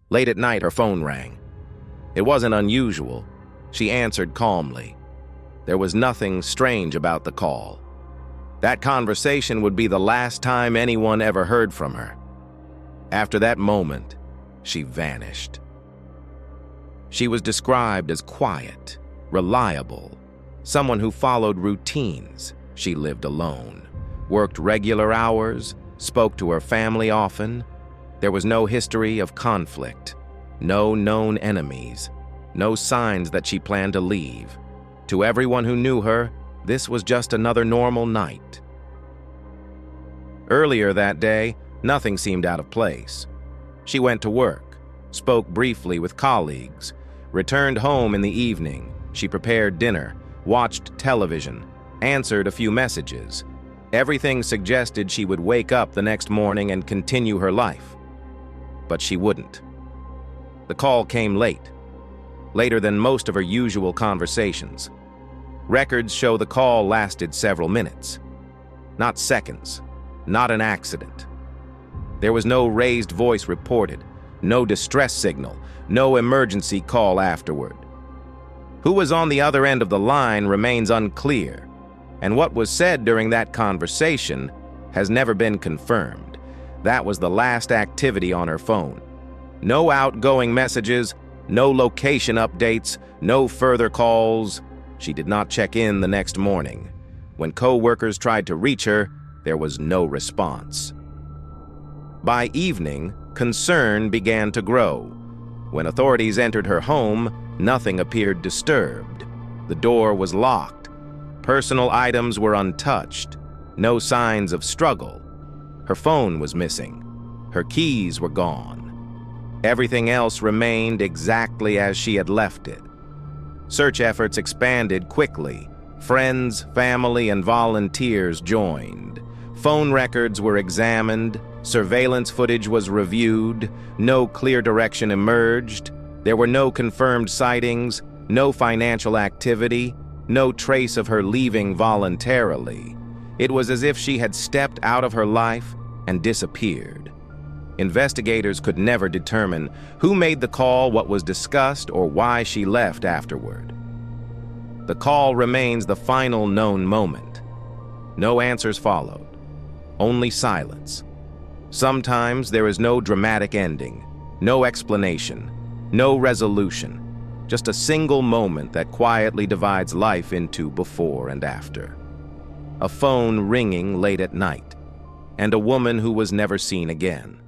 Late at night, her phone rang. It wasn't unusual. She answered calmly. There was nothing strange about the call. That conversation would be the last time anyone ever heard from her. After that moment, she vanished. She was described as quiet, reliable, someone who followed routines. She lived alone, worked regular hours, spoke to her family often. There was no history of conflict, no known enemies, no signs that she planned to leave. To everyone who knew her, this was just another normal night. Earlier that day, nothing seemed out of place. She went to work, spoke briefly with colleagues, returned home in the evening. She prepared dinner, watched television, answered a few messages. Everything suggested she would wake up the next morning and continue her life. But she wouldn't. The call came late, later than most of her usual conversations. Records show the call lasted several minutes, not seconds, not an accident. There was no raised voice reported, no distress signal, no emergency call afterward. Who was on the other end of the line remains unclear, and what was said during that conversation has never been confirmed. That was the last activity on her phone. No outgoing messages, no location updates, no further calls. She did not check in the next morning. When co-workers tried to reach her, there was no response. By evening, concern began to grow. When authorities entered her home, nothing appeared disturbed. The door was locked. Personal items were untouched. No signs of struggle. Her phone was missing. Her keys were gone. Everything else remained exactly as she had left it. Search efforts expanded quickly. Friends, family, and volunteers joined. Phone records were examined. Surveillance footage was reviewed. No clear direction emerged. There were no confirmed sightings, no financial activity, no trace of her leaving voluntarily. It was as if she had stepped out of her life and disappeared. Investigators could never determine who made the call, what was discussed, or why she left afterward. The call remains the final known moment. No answers followed, only silence. Sometimes there is no dramatic ending, no explanation, no resolution, just a single moment that quietly divides life into before and after. A phone ringing late at night, and a woman who was never seen again.